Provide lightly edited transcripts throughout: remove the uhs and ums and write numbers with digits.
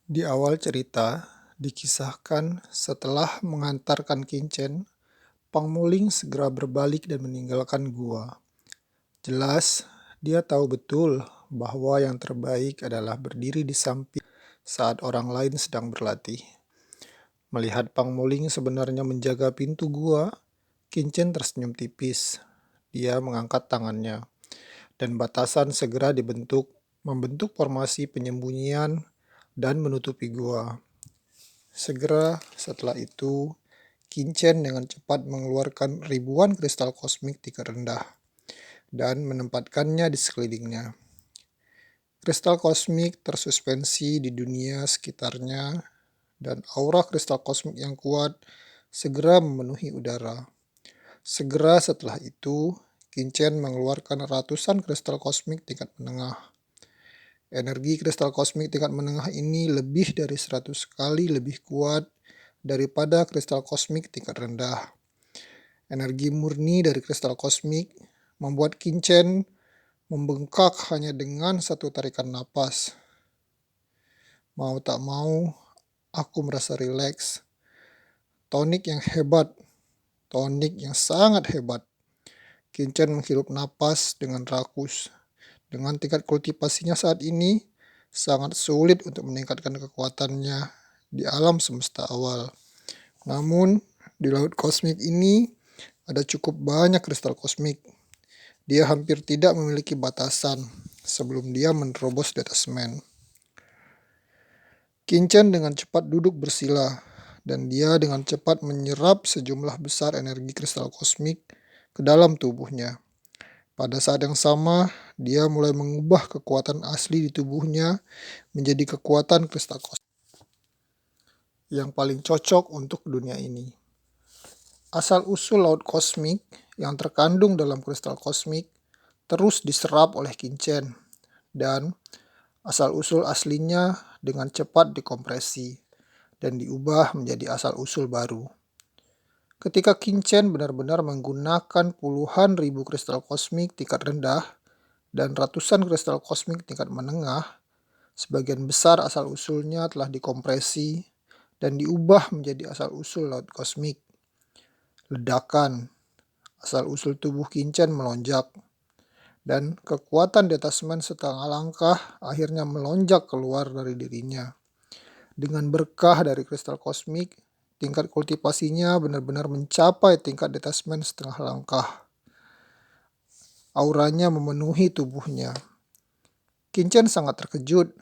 Di awal cerita, dikisahkan setelah mengantarkan Kincen, Pangmuling segera berbalik dan meninggalkan gua. Jelas, dia tahu betul bahwa yang terbaik adalah berdiri di samping saat orang lain sedang berlatih. Melihat Pangmuling sebenarnya menjaga pintu gua, Kincen tersenyum tipis. Dia mengangkat tangannya, dan batasan segera membentuk formasi penyembunyian dan menutupi gua. Segera setelah itu, Kincen dengan cepat mengeluarkan ribuan kristal kosmik tingkat rendah dan menempatkannya di sekelilingnya. Kristal kosmik tersuspensi di dunia sekitarnya, dan aura kristal kosmik yang kuat segera memenuhi udara. Segera setelah itu, Kincen mengeluarkan ratusan kristal kosmik tingkat menengah. Energi kristal kosmik tingkat menengah ini lebih dari 100 kali lebih kuat daripada kristal kosmik tingkat rendah. Energi murni dari kristal kosmik membuat Kincen membengkak hanya dengan satu tarikan napas. Mau tak mau, aku merasa rileks. Tonik yang hebat, tonik yang sangat hebat. Kincen menghirup napas dengan rakus. Dengan tingkat kultivasinya saat ini, sangat sulit untuk meningkatkan kekuatannya di alam semesta awal. Namun, di laut kosmik ini ada cukup banyak kristal kosmik. Dia hampir tidak memiliki batasan sebelum dia menerobos detasmen. Kincen dengan cepat duduk bersila, dan dia dengan cepat menyerap sejumlah besar energi kristal kosmik ke dalam tubuhnya. Pada saat yang sama, dia mulai mengubah kekuatan asli di tubuhnya menjadi kekuatan kristal kosmik yang paling cocok untuk dunia ini. Asal-usul laut kosmik yang terkandung dalam kristal kosmik terus diserap oleh Kincen, dan asal-usul aslinya dengan cepat dikompresi dan diubah menjadi asal-usul baru. Ketika Kincen benar-benar menggunakan puluhan ribu kristal kosmik tingkat rendah dan ratusan kristal kosmik tingkat menengah, sebagian besar asal-usulnya telah dikompresi dan diubah menjadi asal-usul laut kosmik. Ledakan, asal-usul tubuh Kincen melonjak, dan kekuatan detasmen setengah langkah akhirnya melonjak keluar dari dirinya. Dengan berkah dari kristal kosmik, tingkat kultivasinya benar-benar mencapai tingkat detasmen setengah langkah. Auranya memenuhi tubuhnya. Kincen sangat terkejut.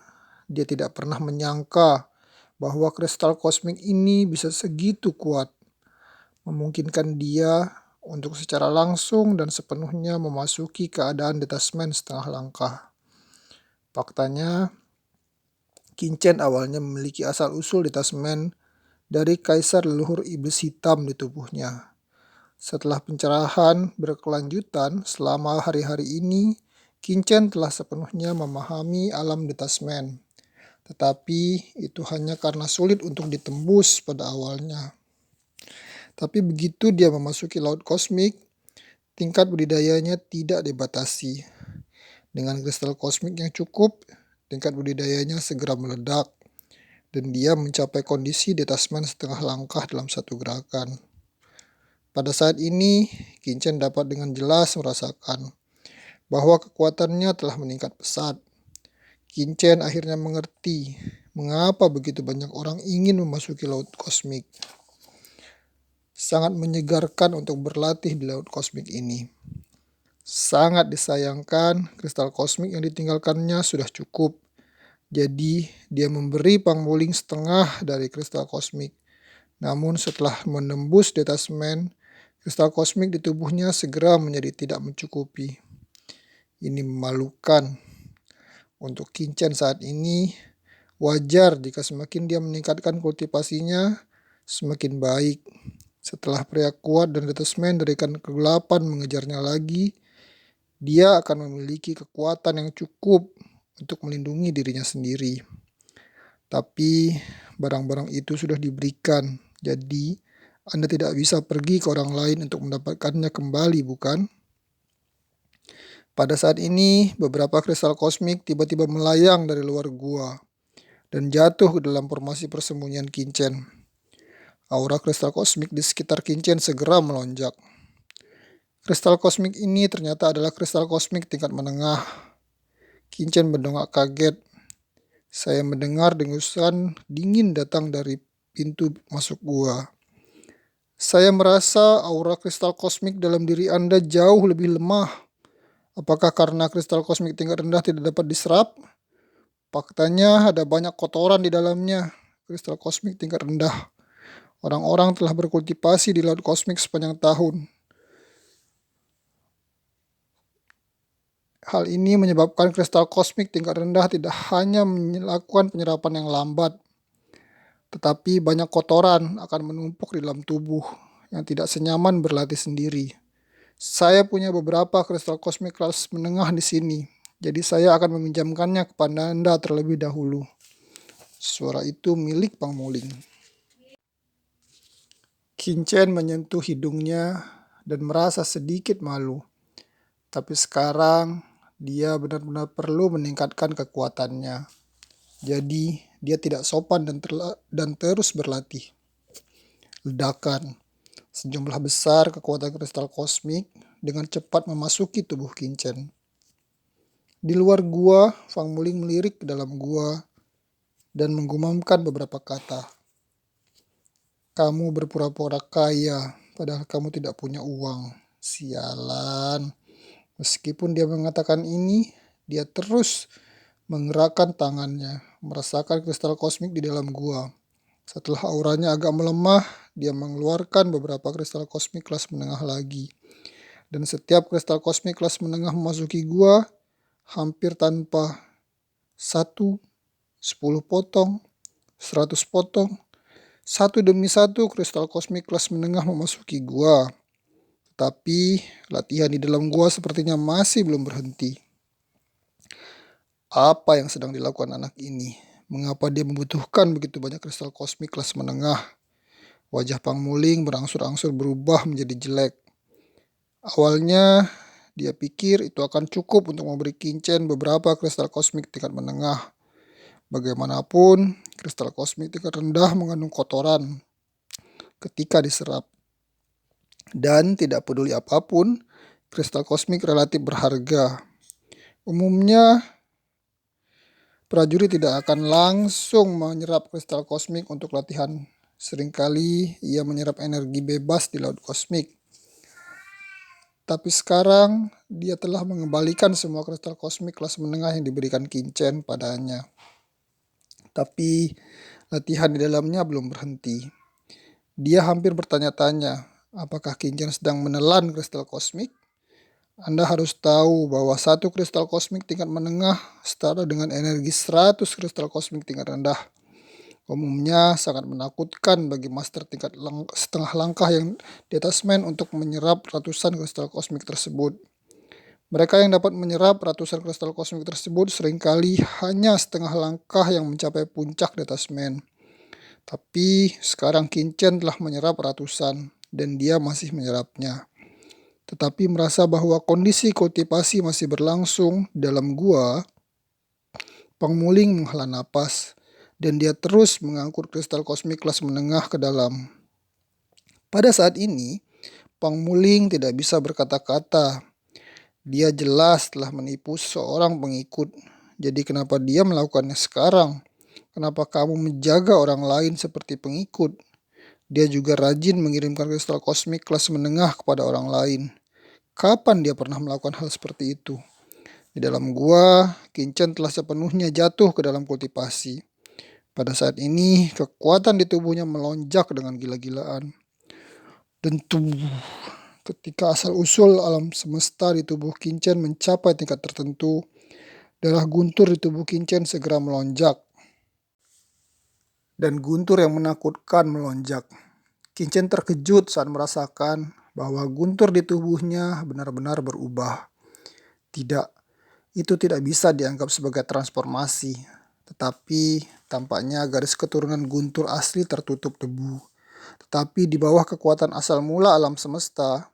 Dia tidak pernah menyangka bahwa kristal kosmik ini bisa segitu kuat, memungkinkan dia untuk secara langsung dan sepenuhnya memasuki keadaan detasmen setengah langkah. Faktanya, Kincen awalnya memiliki asal-usul detasmen dari kaisar leluhur iblis hitam di tubuhnya. Setelah pencerahan berkelanjutan selama hari-hari ini, Kincen telah sepenuhnya memahami alam detasmen. Tetapi itu hanya karena sulit untuk ditembus pada awalnya. Tapi begitu dia memasuki laut kosmik, tingkat budidayanya tidak dibatasi. Dengan kristal kosmik yang cukup, tingkat budidayanya segera meledak, dan dia mencapai kondisi detasmen setengah langkah dalam satu gerakan. Pada saat ini, Kincen dapat dengan jelas merasakan bahwa kekuatannya telah meningkat pesat. Kincen akhirnya mengerti mengapa begitu banyak orang ingin memasuki laut kosmik. Sangat menyegarkan untuk berlatih di laut kosmik ini. Sangat disayangkan, kristal kosmik yang ditinggalkannya sudah cukup. Jadi, dia memberi Pangmuling setengah dari kristal kosmik. Namun setelah menembus detasmen, kristal kosmik di tubuhnya segera menjadi tidak mencukupi. Ini memalukan. Untuk Kincen saat ini, wajar jika semakin dia meningkatkan kultivasinya, semakin baik. Setelah pria kuat dan detasmen dari kegelapan mengejarnya lagi, dia akan memiliki kekuatan yang cukup untuk melindungi dirinya sendiri. Tapi barang-barang itu sudah diberikan, jadi Anda tidak bisa pergi ke orang lain untuk mendapatkannya kembali, bukan? Pada saat ini, beberapa kristal kosmik tiba-tiba melayang dari luar gua. dan jatuh ke dalam formasi persembunyian Kincen. Aura kristal kosmik di sekitar Kincen segera melonjak. Kristal kosmik ini ternyata adalah kristal kosmik tingkat menengah. Kincen mendongak kaget. Saya mendengar dengusan dingin datang dari pintu masuk gua. Saya merasa aura kristal kosmik dalam diri Anda jauh lebih lemah. Apakah karena kristal kosmik tingkat rendah tidak dapat diserap? Faktanya ada banyak kotoran di dalamnya. Kristal kosmik tingkat rendah. Orang-orang telah berkultivasi di laut kosmik sepanjang tahun. Hal ini menyebabkan kristal kosmik tingkat rendah tidak hanya melakukan penyerapan yang lambat, tetapi banyak kotoran akan menumpuk di dalam tubuh yang tidak senyaman berlatih sendiri. Saya punya beberapa kristal kosmik kelas menengah di sini, jadi saya akan meminjamkannya kepada Anda terlebih dahulu. Suara itu milik Pang Muling. Kincen menyentuh hidungnya dan merasa sedikit malu. Tapi sekarang dia benar-benar perlu meningkatkan kekuatannya. Jadi dia tidak sopan dan terus berlatih. Ledakan. Sejumlah besar kekuatan kristal kosmik dengan cepat memasuki tubuh Kincen. Di luar gua, Fang Muling melirik ke dalam gua dan menggumamkan beberapa kata. Kamu berpura-pura kaya, padahal kamu tidak punya uang. Sialan. Meskipun dia mengatakan ini, dia terus menggerakkan tangannya, merasakan kristal kosmik di dalam gua. Setelah auranya agak melemah, dia mengeluarkan beberapa kristal kosmik kelas menengah lagi. Dan setiap kristal kosmik kelas menengah memasuki gua, hampir tanpa 1, 10 potong, 100 potong, satu demi satu kristal kosmik kelas menengah memasuki gua. Tapi latihan di dalam gua sepertinya masih belum berhenti. Apa yang sedang dilakukan anak ini? Mengapa dia membutuhkan begitu banyak kristal kosmik kelas menengah? Wajah Pang Muling berangsur-angsur berubah menjadi jelek. Awalnya dia pikir itu akan cukup untuk memberi Kincen beberapa kristal kosmik tingkat menengah. Bagaimanapun, kristal kosmik tingkat rendah mengandung kotoran ketika diserap. Dan tidak peduli apapun, kristal kosmik relatif berharga. Umumnya, prajurit tidak akan langsung menyerap kristal kosmik untuk latihan. Seringkali ia menyerap energi bebas di laut kosmik. Tapi sekarang, dia telah mengembalikan semua kristal kosmik kelas menengah yang diberikan Kincen padanya. Tapi latihan di dalamnya belum berhenti. Dia hampir bertanya-tanya, apakah Kincen sedang menelan kristal kosmik? Anda harus tahu bahwa satu kristal kosmik tingkat menengah setara dengan energi 100 kristal kosmik tingkat rendah. Umumnya sangat menakutkan bagi master tingkat setengah langkah yang di atas men untuk menyerap ratusan kristal kosmik tersebut. Mereka yang dapat menyerap ratusan kristal kosmik tersebut seringkali hanya setengah langkah yang mencapai puncak di atas men. Tapi sekarang Kincen telah menyerap ratusan dan dia masih menyerapnya. Tetapi merasa bahwa kondisi kultivasi masih berlangsung dalam gua, Pang Muling menghela napas dan dia terus mengangkut kristal kosmik kelas menengah ke dalam. Pada saat ini, Pang Muling tidak bisa berkata-kata. Dia jelas telah menipu seorang pengikut. Jadi kenapa dia melakukannya sekarang? Kenapa kamu menjaga orang lain seperti pengikut? Dia juga rajin mengirimkan kristal kosmik kelas menengah kepada orang lain. Kapan dia pernah melakukan hal seperti itu? Di dalam gua, Kincen telah sepenuhnya jatuh ke dalam kultivasi. Pada saat ini, kekuatan di tubuhnya melonjak dengan gila-gilaan. Dan ketika asal-usul alam semesta di tubuh Kincen mencapai tingkat tertentu, darah guntur di tubuh Kincen segera melonjak. Dan guntur yang menakutkan melonjak. Kincen terkejut saat merasakan bahwa guntur di tubuhnya benar-benar berubah. Tidak, itu tidak bisa dianggap sebagai transformasi, tetapi tampaknya garis keturunan guntur asli tertutup debu. Tetapi di bawah kekuatan asal mula alam semesta,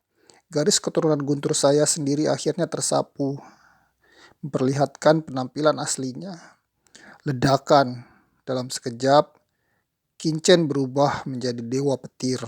garis keturunan guntur saya sendiri akhirnya tersapu, memperlihatkan penampilan aslinya. Ledakan. dalam sekejap, Kincen berubah menjadi dewa petir.